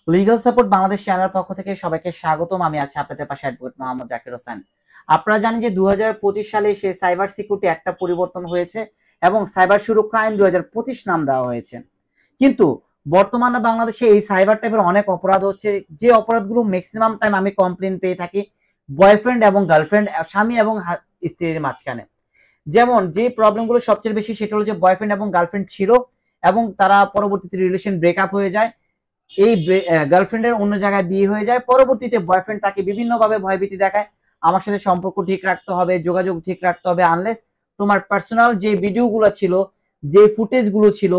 Legal support Bangladesh channel পক্ষ থেকে সবাইকে স্বাগতম। আমি আছি আপনাদের পাশে অ্যাডভোকেট মোহাম্মদ জাকির হোসেন। আপনারা জানেন যে 2025 সালে সে সাইবার সিকিউরিটি একটা পরিবর্তন হয়েছে এবং সাইবার সুরক্ষা আইন 2025 নাম দেওয়া হয়েছে। কিন্তু বর্তমানে বাংলাদেশে এই সাইবার টাইপের অনেক অপরাধ হচ্ছে, যে অপরাধগুলো ম্যাক্সিমাম টাইম আমি কমপ্লেন পেয়ে থাকি বয়ফ্রেন্ড এবং গার্লফ্রেন্ড, স্বামী এবং স্ত্রীর মাঝখানে। যেমন যে প্রবলেমগুলো সবচেয়ে বেশি সেটা হলো যে বয়ফ্রেন্ড এবং গার্লফ্রেন্ড ছিল এবং তারা পরবর্তীতে রিলেশন ব্রেকআপ হয়ে যায়। এই গার্লফ্রেন্ডের অন্য জায়গায় বিয়ে হয়ে যায়, পরবর্তীতে বয়ফ্রেন্ড তাকে বিভিন্নভাবে ভয়ভীতি দেখায়, আমার সাথে সম্পর্ক ঠিক রাখতে হবে, যোগাযোগ ঠিক রাখতে হবে, আনলেস তোমার পার্সোনাল যে ভিডিওগুলো ছিল, যে ফুটেজগুলো ছিল,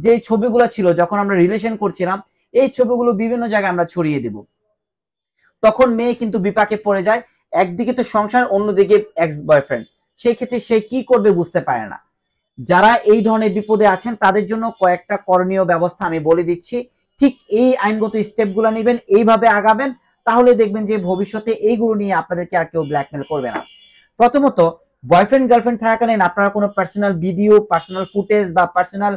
যে ছবিগুলো ছিল যখন আমরা রিলেশন করছিলাম, এই ছবিগুলো বিভিন্ন জায়গায় আমরা ছড়িয়ে দেব। তখন মেয়ে কিন্তু বিপাকে পড়ে যায়, একদিকে তো সংসার, অন্যদিকে এক্স বয়ফ্রেন্ড, সেই ক্ষেত্রে সে কি করবে বুঝতে পারে না। যারা এই ধরনের বিপদে আছেন তাদের জন্য কয়েকটা করণীয় ব্যবস্থা আমি বলে দিচ্ছি। ঠিক এই আইনগত স্টেপগুলো নেবেন, এইভাবে আগাবেন, তাহলে দেখবেন যে ভবিষ্যতে এইগুলো নিয়ে আপনাদেরকে আর কেউ ব্ল্যাকমেল করবে না। প্রথমত, বয়ফ্রেন্ড গার্লফ্রেন্ড থাকাকালীন আপনারা কোনো পার্সোনাল ভিডিও, পার্সোনাল ফুটেজ বা পার্সোনাল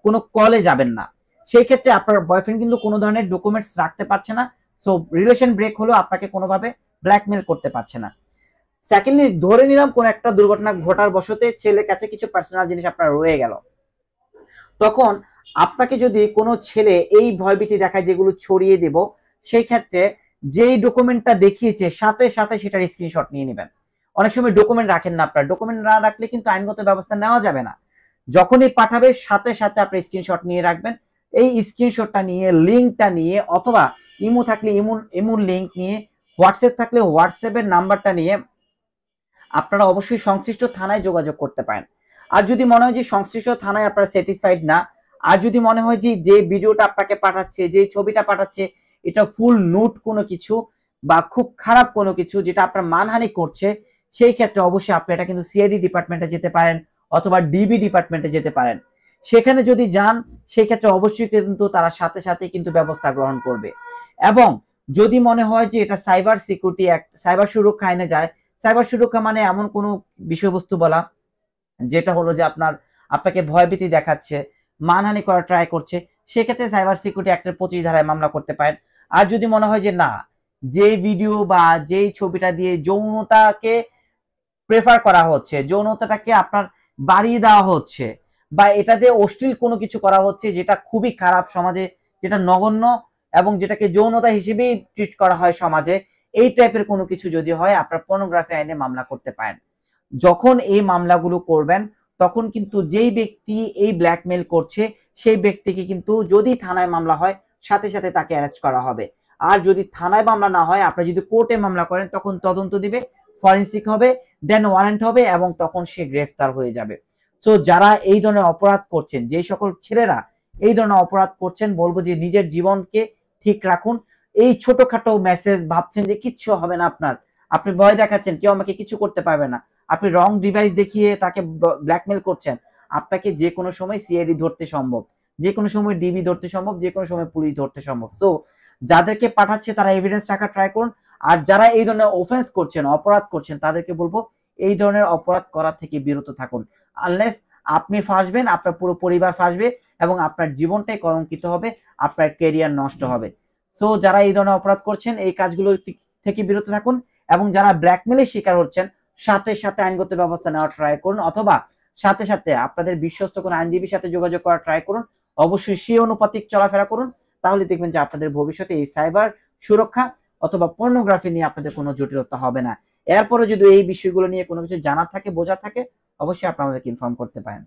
কোনো কলে যাবেন না। সেই ক্ষেত্রে আপনার বয়ফ্রেন্ড কিন্তু কোনো ধরনের ডকুমেন্টস রাখতে পারছে না, সো রিলেশন ব্রেক হলেও আপনাকে কোনোভাবে ব্ল্যাকমেল করতে পারছে না। সেকেন্ডলি, ধরে নিলাম কোন একটা দুর্ঘটনা ঘটার বশতে ছেলের কাছে কিছু পার্সোনাল জিনিস আপনার রয়ে গেল, তখন আপনাকে যদি কোনো ছেলে এই ভয়ভীতি দেখায় যেগুলো ছড়িয়ে দেব, সেই ক্ষেত্রে যেই ডকুমেন্টটা দেখিয়েছে সাথে সাথে সেটার স্ক্রিনশট নিয়ে নেবেন। অনেক সময় ডকুমেন্ট রাখেন না, আপনার ডকুমেন্ট না রাখলে কিন্তু আইনগত ব্যবস্থা নেওয়া যাবে না। যখনই পাঠাবে সাথে সাথে আপনি স্ক্রিনশট নিয়ে রাখবেন। এই স্ক্রিনশটটা নিয়ে, লিঙ্কটা নিয়ে, অথবা ইমো থাকলে ইমোর লিঙ্ক নিয়ে, হোয়াটসঅ্যাপ থাকলে হোয়াটসঅ্যাপের নাম্বারটা নিয়ে আপনারা অবশ্যই সংশ্লিষ্ট থানায় যোগাযোগ করতে পারেন। আর যদি মনে হয় যে সংশ্লিষ্ট থানায় আপনারা স্যাটিসফাইড না, আর যদি মনে হয় যে যে ভিডিওটা আপনাকে পাঠাচ্ছে, যে ছবিটা পাঠাচ্ছে, এটা ফুল নুট কোনো কিছু বা খুব খারাপ কোনো কিছু যেটা আপনার মানহানি করছে, সেই ক্ষেত্রে অবশ্যই আপনি এটা কিন্তু সিআইডি ডিপার্টমেন্টে যেতে পারেন অথবা ডিবি ডিপার্টমেন্টে যেতে পারেন। সেখানে যদি যান, সেই ক্ষেত্রে অবশ্যই কিন্তু তারা সাথে সাথে কিন্তু ব্যবস্থা গ্রহণ করবে। এবং যদি মনে হয় যে এটা সাইবার সিকিউরিটি অ্যাক্ট, সাইবার সুরক্ষা আইনে যায়, সাইবার সুরক্ষা মানে এমন কোনো বিষয়বস্তু বলা যেটা হলো যে আপনাকে ভয়ভীতি দেখাচ্ছে, মানহানি করার ট্রাই করছে, সেক্ষেত্রে সাইবার সিকিউরিটি অ্যাক্টের 25 ধারায় মামলা করতে পারেন। আর যদি মনে হয় যে না, যে ভিডিও বা যেই ছবিটা দিয়ে যৌনতাকে প্রেফার করা হচ্ছে, যৌনতাটাকে আপনার বাড়িয়ে দেওয়া হচ্ছে, বা এটা দিয়ে অশ্লীল কোনো কিছু করা হচ্ছে যেটা খুবই খারাপ সমাজে, যেটা নগণ্য এবং যেটাকে যৌনতা হিসেবেই ট্রিট করা হয় সমাজে, এই টাইপের কোনো কিছু যদি হয়, আপনার পর্নোগ্রাফি আইনে মামলা করতে পারেন। যখন এই মামলাগুলো করবেন, তখন কিন্তু যেই ব্যক্তি এই ব্ল্যাকমেল করছে সেই ব্যক্তিকে কিন্তু যদি থানায় মামলা হয়, সাথে সাথে তাকে অ্যারেস্ট করা হবে। আর যদি থানায় মামলা না হয়, আপনারা যদি কোর্টে মামলা করেন, তখন তদন্ত দিবে, ফরেন্সিক হবে, দেন ওয়ারেন্ট হবে এবং তখন সে গ্রেফতার হয়ে যাবে। সো যারা এই ধরনের অপরাধ করছেন, যে সকল ছেলেরা এই ধরনের অপরাধ করছেন, বলবো যে নিজের জীবনকে ঠিক রাখুন। এই ছোটখাটো মেসেজ ভাবছেন যে কিচ্ছু হবে না আপনার, আপনি ভয় দেখাচ্ছেন কেউ আমাকে কিছু করতে পারবে না, আপনি রং ডিভাইস দেখিয়ে তাকে ব্ল্যাকমেল করছেন, আপনাকে যে কোনো সময় সিআইডি ধরতে সম্ভব, যে কোনো সময় ডিবি ধরতে সম্ভব, যে কোনো সময় পুলিশ ধরতে সম্ভব। সো যাদেরকে পাঠাচ্ছে তারা এভিডেন্স রাখা ট্রাই করুন। আর যারা এই ধরনের অফেন্স করছেন, অপরাধ করছেন, তাদেরকে বলবো এই ধরনের অপরাধ করা থেকে বিরত থাকুন। আনলেস আপনি ফাঁসবেন, আপনার পুরো পরিবার ফাঁসবে এবং আপনার জীবনটাই কলঙ্কিত হবে, আপনার ক্যারিয়ার নষ্ট হবে। সো যারা এই ধরনের অপরাধ করছেন, এই কাজগুলো থেকে বিরত থাকুন। এবং যারা ব্ল্যাকমেলের শিকার হচ্ছেন, সাথে সাথে আইনগত ব্যবস্থা নেওয়ার ট্রাই করুন, অথবা সাথে সাথে আপনাদের বিশ্বস্ত কোনো আইনজীবীর সাথে যোগাযোগ করার ট্রাই করুন। অবশ্যই সেই অনুপাতিক চলাফেরা করুন, তাহলে দেখবেন যে আপনাদের ভবিষ্যতে এই সাইবার সুরক্ষা অথবা পর্নোগ্রাফি নিয়ে আপনাদের কোনো জটিলতা হবে না। এরপরে যদি এই বিষয়গুলো নিয়ে কোনো কিছু জানার থাকে, বোঝা থাকে, অবশ্যই আপনারা আমাদেরকে ইনফর্ম করতে পারেন।